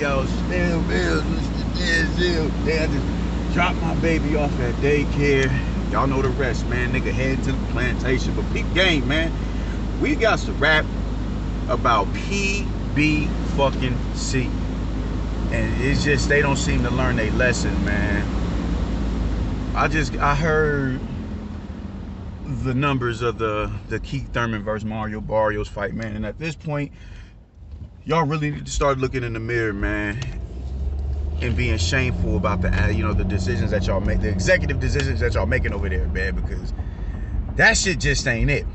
yo, still bills, they had to drop my baby off at daycare. Y'all know the rest, man. Nigga head to the plantation. But peep game, man. We got to rap about PB fucking C. And it's just they don't seem to learn their lesson, man. I heard the numbers of the Keith Thurman versus Mario Barrios fight, man. And at this point, y'all really need to start looking in the mirror, man, and being shameful about the decisions that y'all make, the executive decisions that y'all making over there, man, because that shit just ain't it.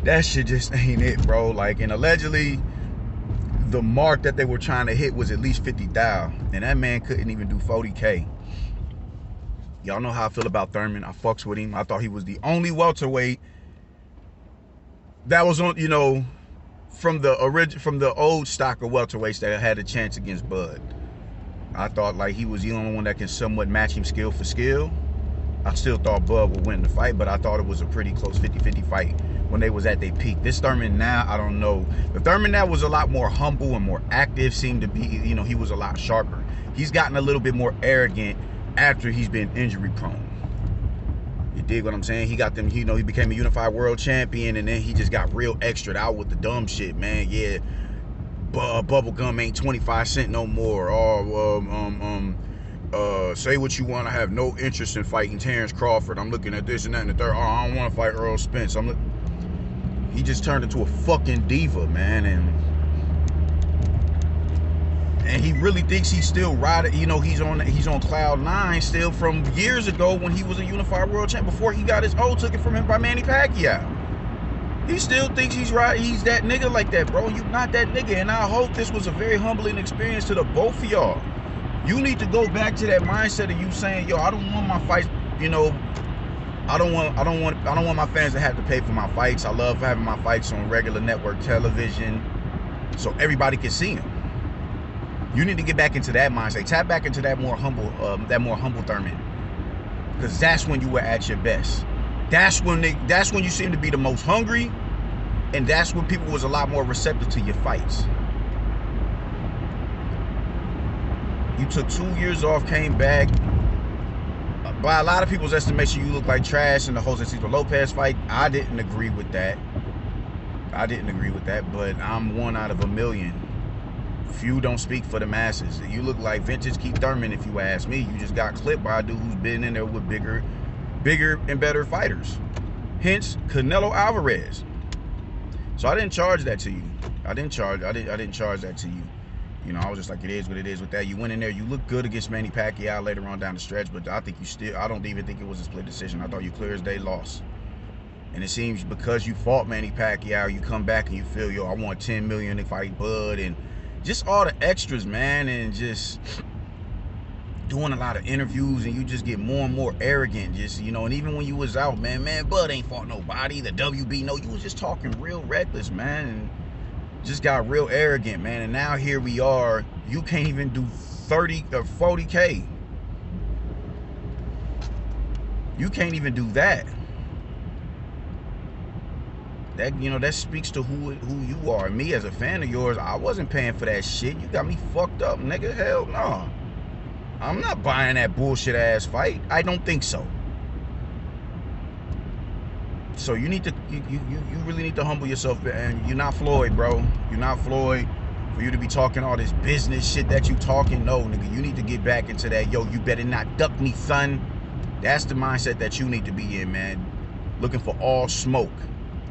That shit just ain't it, bro. Like, and allegedly, the mark that they were trying to hit was at least 50,000, and that man couldn't even do 40K. Y'all know how I feel about Thurman. I fucks with him. I thought he was the only welterweight that was on, from the old stock of welterweights that had a chance against Bud. I thought like he was the only one that can somewhat match him skill for skill. I still thought Bud would win the fight, but I thought it was a pretty close 50-50 fight when they was at their peak. This Thurman now, I don't know. The Thurman now was a lot more humble and more active, seemed to be, he was a lot sharper. He's gotten a little bit more arrogant after he's been injury prone. You dig what I'm saying? He got them, he became a unified world champion, and then he just got real extra out with the dumb shit, man. Yeah, bubblegum ain't 25 cents no more. Say what you want. I have no interest in fighting Terrence Crawford. I'm looking at this and that and the third. Oh, I don't want to fight Earl Spence. He just turned into a fucking diva, man, and he really thinks he's still riding. He's on cloud 9 still from years ago when he was a unified world champ, before he got his took it from him by Manny Pacquiao. He still thinks he's right. He's that nigga like that, bro. You not that nigga, and I hope this was a very humbling experience to the both of y'all. You need to go back to that mindset of you saying, yo, I don't want my fights, I don't want my fans to have to pay for my fights. I love having my fights on regular network television so everybody can see them. You need to get back into that mindset. Tap back into that more humble Thurman, because that's when you were at your best. That's when you seem to be the most hungry, and that's when people was a lot more receptive to your fights. You took 2 years off, came back. By a lot of people's estimation, you look like trash in the Jose Cesar Lopez fight. I didn't agree with that. But I'm one out of a million. Few don't speak for the masses. You look like vintage Keith Thurman, if you ask me. You just got clipped by a dude who's been in there with bigger and better fighters. Hence, Canelo Alvarez. So I didn't charge that to you. I didn't charge that to you. I was just like, it is what it is with that. You went in there, you looked good against Manny Pacquiao later on down the stretch, but I don't even think it was a split decision. I thought you clear as day lost. And it seems because you fought Manny Pacquiao, you come back and you feel, yo, I want 10 million to fight Bud, and just all the extras, man, and just doing a lot of interviews, and you just get more and more arrogant, and even when you was out, man, Bud ain't fought nobody, the WB, no, you was just talking real reckless, man, and just got real arrogant, man. And now here we are, you can't even do 30 or 40K. You can't even do that. That speaks to who you are. Me as a fan of yours, I wasn't paying for that shit. You got me fucked up, nigga. Hell no. I'm not buying that bullshit ass fight. I don't think so. So you need to, you really need to humble yourself, and you're not Floyd, bro. You're not Floyd for you to be talking all this business shit that you talking. No, nigga, you need to get back into that. Yo, you better not duck me, son. That's the mindset that you need to be in, man. Looking for all smoke.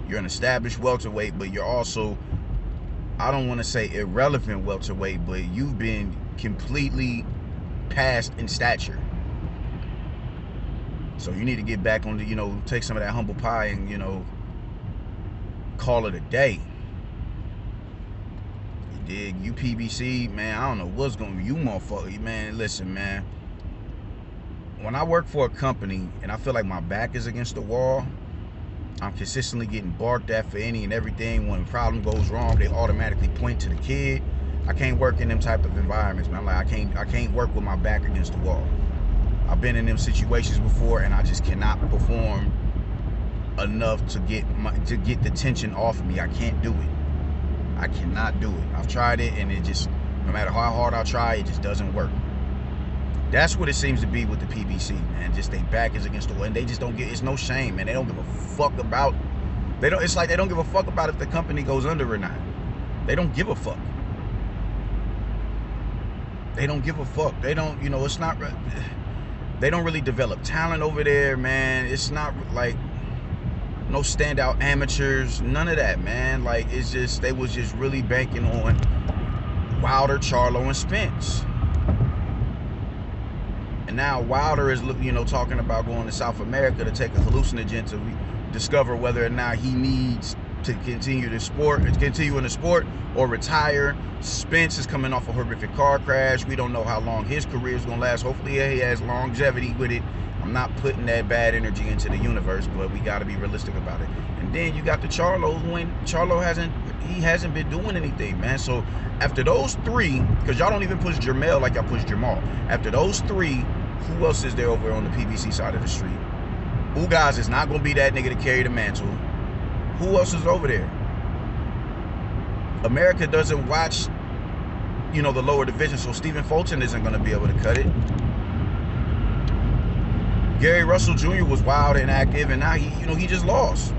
You're an established welterweight, but you're also, I don't want to say irrelevant welterweight, but you've been completely past in stature. So you need to get back on the, take some of that humble pie and, call it a day. You dig? You PBC, man, I don't know what's going to be. You motherfucker, man, listen, man. When I work for a company and I feel like my back is against the wall, I'm consistently getting barked at for any and everything. When a problem goes wrong, they automatically point to the kid. I can't work in them type of environments, man. Like, I can't work with my back against the wall. I've been in them situations before, and I just cannot perform enough to get the tension off of me. I can't do it. I cannot do it. I've tried it, and it just, no matter how hard I try, it just doesn't work. That's what it seems to be with the PBC, man. Just they back is against the wall, and they just don't get. It's no shame, man. They don't give a fuck about. They don't. It's like they don't give a fuck about if the company goes under or not. They don't give a fuck. They don't give a fuck. They don't. You know, it's not. They don't really develop talent over there, man. It's not like no standout amateurs. None of that, man. Like it's just they was just really banking on Wilder, Charlo, and Spence. And now Wilder is, you know, talking about going to South America to take a hallucinogen to discover whether or not he needs to continue in the sport or retire. Spence is coming off a horrific car crash. We don't know how long his career is going to last. Hopefully he has longevity with it. I'm not putting that bad energy into the universe, but we got to be realistic about it. And then you got the Charlo, when Charlo hasn't been doing anything, man. So after those three, because y'all don't even push Jermell like y'all push Jamal. After those three, who else is there over on the PBC side of the street? Ugaz is not going to be that nigga to carry the mantle. Who else is over there? America doesn't watch, you know, the lower division, so Stephen Fulton isn't going to be able to cut it. Gary Russell Jr. was wild and active, and now he just lost.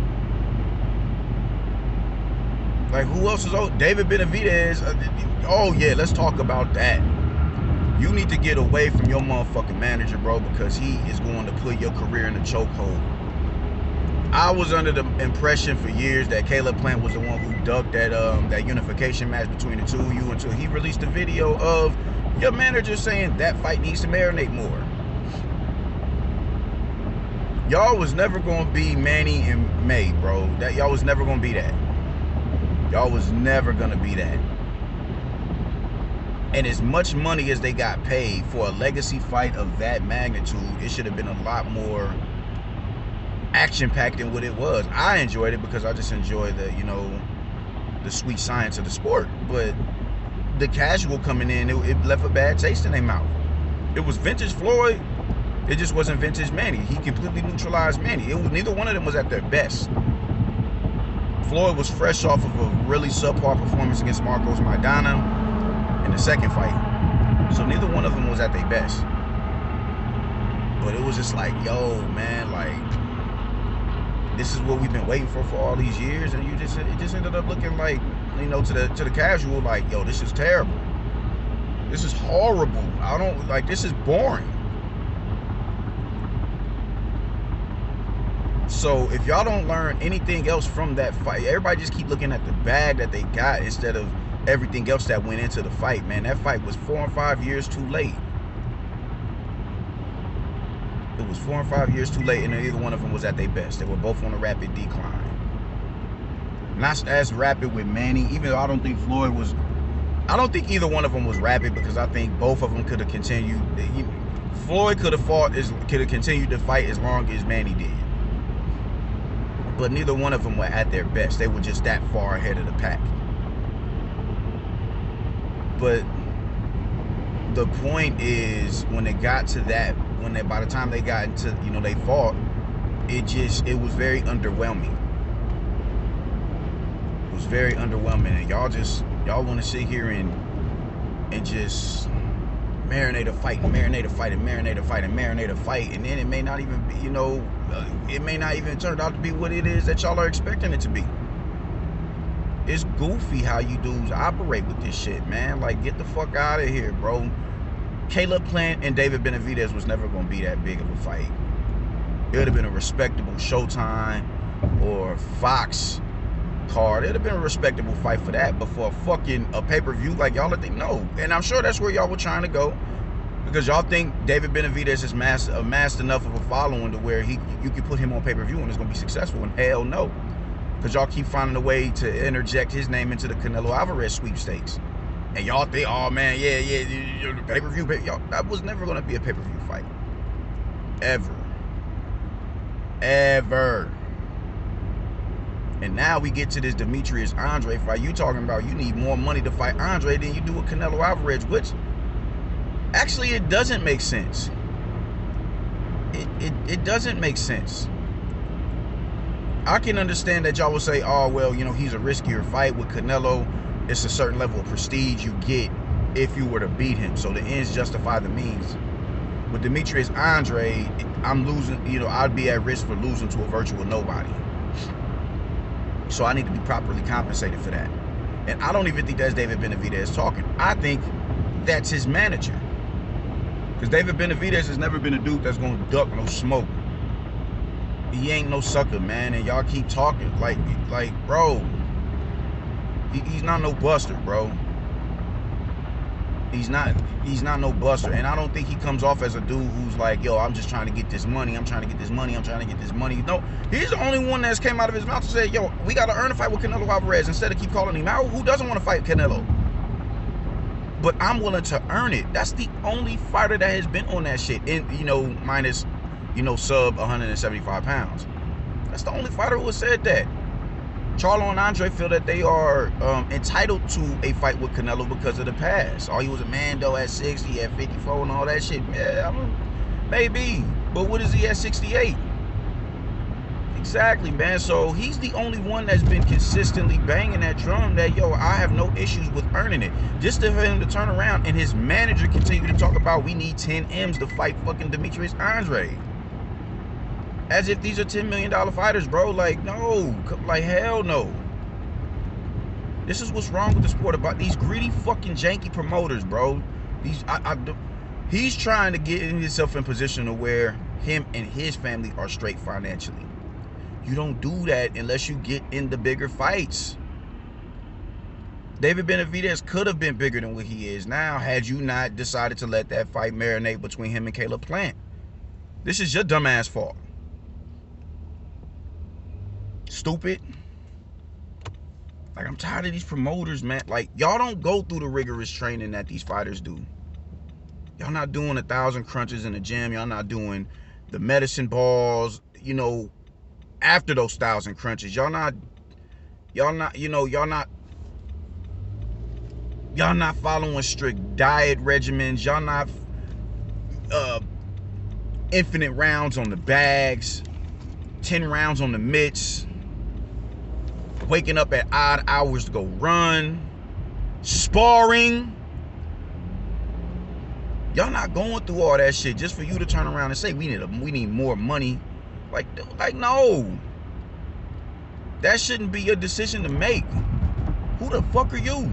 Like, who else is over? David Benevidez. Oh yeah, let's talk about that. You need to get away from your motherfucking manager, bro, because he is going to put your career in a chokehold. I was under the impression for years that Caleb Plant was the one who ducked that unification match between the two of you until he released a video of your manager saying that fight needs to marinate more. Y'all was never going to be Manny and May, bro. That y'all was never going to be that. Y'all was never going to be that. And as much money as they got paid for a legacy fight of that magnitude, it should have been a lot more action-packed than what it was. I enjoyed it because I just enjoy the, you know, the sweet science of the sport. But the casual coming in, it left a bad taste in their mouth. It was vintage Floyd. It just wasn't vintage Manny. He completely neutralized Manny. Neither one of them was at their best. Floyd was fresh off of a really subpar performance against Marcos Maidana in the second fight. So neither one of them was at their best. But it was just like, yo, man, like, this is what we've been waiting for all these years, and it just ended up looking like, you know, to the casual, like, yo, this is terrible. This is horrible. I don't like, this is boring. So if y'all don't learn anything else from that fight, everybody just keep looking at the bag that they got instead of everything else that went into the fight, man. That fight was 4 and 5 years too late. It was 4 and 5 years too late, and neither one of them was at their best. They were both on a rapid decline. Not as rapid with Manny, even though I don't think Floyd was. I don't think either one of them was rapid, because I think both of them could have continued. Floyd could have continued to fight as long as Manny did. But neither one of them were at their best. They were just that far ahead of the pack. But the point is, when it got to that, by the time they got into, you know, they fought, it was very underwhelming. It was very underwhelming, and y'all want to sit here and just marinate a fight and marinate a fight and marinate a fight and marinate a fight, and then it may not even be, you know, it may not even turn out to be what it is that y'all are expecting it to be. It's goofy how you dudes operate with this shit, man. Like, get the fuck out of here, bro. Caleb Plant and David Benevidez was never going to be that big of a fight. It would have been a respectable Showtime or Fox card. It would have been a respectable fight for that. But for a pay-per-view, like, y'all think no. And I'm sure that's where y'all were trying to go, because y'all think David Benevidez has amassed enough of a following to where you can put him on pay-per-view and it's going to be successful. And hell no. Because y'all keep finding a way to interject his name into the Canelo Alvarez sweepstakes. And y'all think, oh man, yeah, pay-per-view. Y'all, that was never going to be a pay-per-view fight. Ever. Ever. And now we get to this Demetrius Andre fight. You talking about you need more money to fight Andre than you do with Canelo Alvarez, which actually it doesn't make sense. It doesn't make sense. I can understand that y'all will say, oh, well, you know, he's a riskier fight with Canelo. it's a certain level of prestige you get if you were to beat him. So the ends justify the means. With Demetrius Andre, I'm losing, you know, I'd be at risk for losing to a virtual nobody. So I need to be properly compensated for that. And I don't even think that's David Benevidez talking. I think that's his manager. Because David Benevidez has never been a dude that's going to duck no smoke. He ain't no sucker, man. And y'all keep talking. Like bro, he's not no buster, bro. He's not no buster. And I don't think he comes off as a dude who's like, yo, I'm just trying to get this money. I'm trying to get this money. I'm trying to get this money. No, he's the only one that's came out of his mouth to say, yo, we got to earn a fight with Canelo Alvarez instead of keep calling him out. Who doesn't want to fight Canelo? But I'm willing to earn it. That's the only fighter that has been on that shit. And, you know, minus, you know, sub 175 pounds. That's the only fighter who has said that. Charlo and Andre feel that they are entitled to a fight with Canelo because of the past. Oh, he was a Mando at 60, at 54 and all that shit. Yeah, maybe. But what is he at 68? Exactly, man. So he's the only one that's been consistently banging that drum that, yo, I have no issues with earning it. Just for him to turn around and his manager continue to talk about we need 10 M's to fight fucking Demetrius Andre. As if these are $10 million fighters, bro. Like, no. Like, hell no. This is what's wrong with the sport about these greedy fucking janky promoters, bro. He's trying to get himself in position to where him and his family are straight financially. You don't do that unless you get in the bigger fights. David Benevidez could have been bigger than what he is now had you not decided to let that fight marinate between him and Caleb Plant. This is your dumbass fault. Stupid. Like, I'm tired of these promoters, man. Like, y'all don't go through the rigorous training that these fighters do. Y'all not doing 1,000 crunches in the gym. Y'all not doing the medicine balls, you know, after those 1,000 crunches. Y'all not following strict diet regimens. Y'all not infinite rounds on the bags, 10 rounds on the mitts, waking up at odd hours to go run, sparring. Y'all not going through all that shit just for you to turn around and say we need more money. Like no. That shouldn't be your decision to make. Who the fuck are you?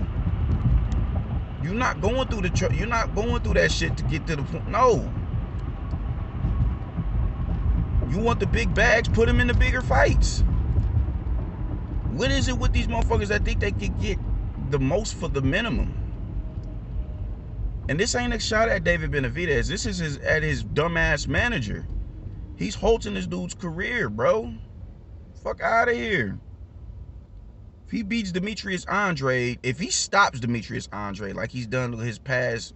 You're not going through that shit to get to the point. No. You want the big bags, put them in the bigger fights. What is it with these motherfuckers that think they can get the most for the minimum? And this ain't a shot at David Benevidez. This is at his dumbass manager. He's halting this dude's career, bro. Fuck out of here. If he beats Demetrius Andre, if he stops Demetrius Andre like he's done with his past,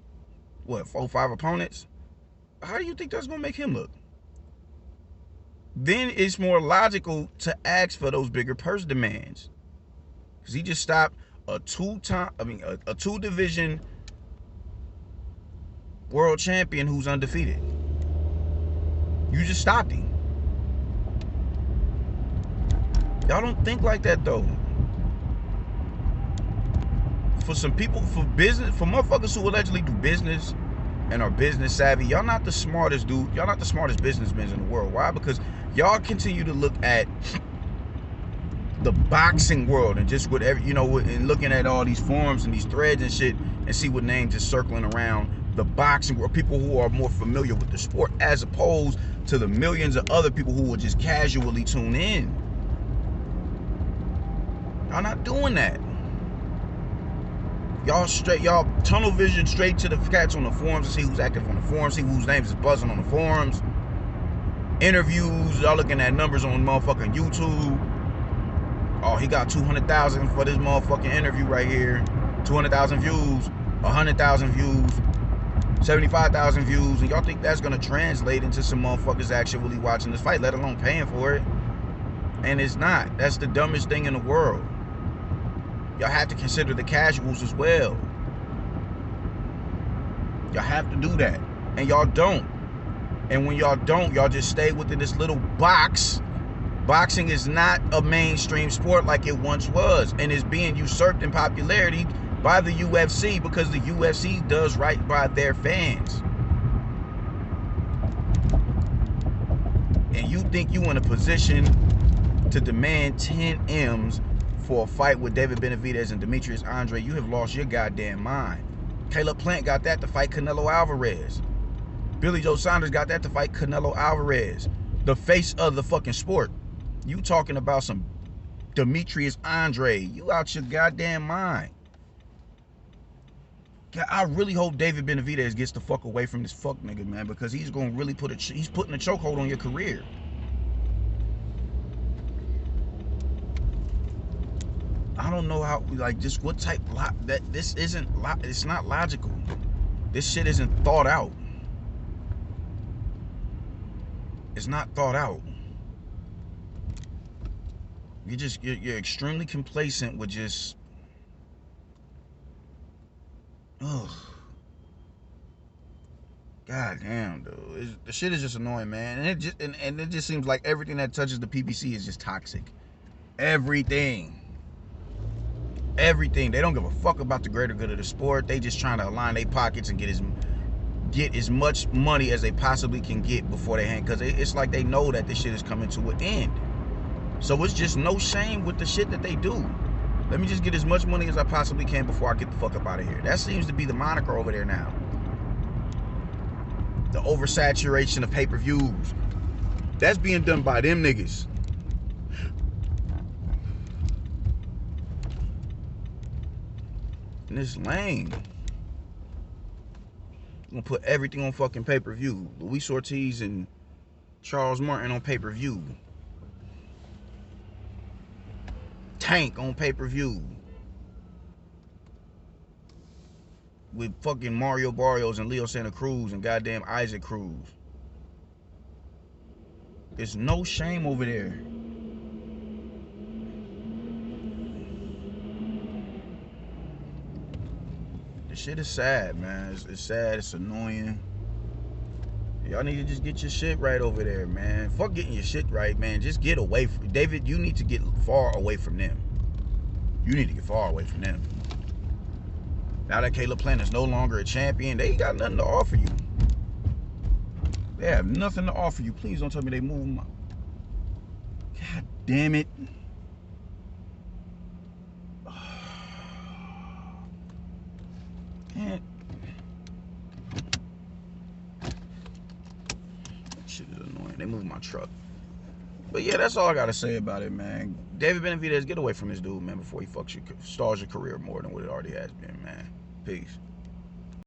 what, 4 or 5 opponents, how do you think that's gonna make him look? Then it's more logical to ask for those bigger purse demands. Because he just stopped a 2-division world champion who's undefeated. You just stopped him. Y'all don't think like that though. For some people, for motherfuckers who allegedly do business and are business savvy, y'all not the smartest dude. Y'all not the smartest businessmen in the world. Why? Because y'all continue to look at the boxing world and just whatever, you know, and looking at all these forums and these threads and shit and see what names is circling around the boxing world, people who are more familiar with the sport, as opposed to the millions of other people who will just casually tune in. Y'all not doing that. Y'all tunnel vision straight to the cats on the forums to see who's active on the forums, see whose names is buzzing on the forums. Interviews, y'all looking at numbers on motherfucking YouTube. Oh, he got 200,000 for this motherfucking interview right here. 200,000 views, 100,000 views, 75,000 views, and y'all think that's gonna translate into some motherfuckers actually watching this fight, let alone paying for it? And it's not. That's the dumbest thing in the world. Y'all have to consider the casuals as well. Y'all have to do that. And y'all don't. And when y'all don't, y'all just stay within this little box Boxing is not a mainstream sport like it once was, and is being usurped in popularity by the UFC because the UFC does right by their fans. And you think you in a position to demand 10 M's for a fight with David Benevidez and Demetrius Andre, you have lost your goddamn mind. Caleb Plant got that to fight Canelo Alvarez. Billy Joe Saunders got that to fight Canelo Alvarez, the face of the fucking sport. You talking about some Demetrius Andre. You out your goddamn mind. I really hope David Benevidez gets the fuck away from this fuck nigga, man, because he's gonna really he's putting a chokehold on your career. I don't know how, like, just what type that this isn't. It's not logical. This shit isn't thought out. It's not thought out. You're extremely complacent with just. Ugh. God damn, dude. The shit is just annoying, man. And it just seems like everything that touches the PBC is just toxic. Everything. They don't give a fuck about the greater good of the sport. They just trying to align their pockets and get as much money as they possibly can get before they hang. Because it's like they know that this shit is coming to an end. So it's just no shame with the shit that they do. Let me just get as much money as I possibly can before I get the fuck up out of here. That seems to be the moniker over there now. The oversaturation of pay-per-views. That's being done by them niggas. And it's lame. I'm gonna put everything on fucking pay-per-view. Luis Ortiz and Charles Martin on pay-per-view. Tank on pay-per-view. With fucking Mario Barrios and Leo Santa Cruz and goddamn Isaac Cruz. There's no shame over there. This shit is sad, man. It's sad. It's annoying. Y'all need to just get your shit right over there, man. Fuck getting your shit right, man. Just get away from David. You need to get far away from them. You need to get far away from them. Now that Caleb Plant is no longer a champion, they ain't got nothing to offer you. They have nothing to offer you. Please don't tell me they move my... God damn it. Man. That shit is annoying. They moved my truck. But yeah, that's all I gotta say about it, man. David Benevidez, get away from this dude, man, before he stalls your career more than what it already has been, man. Peace.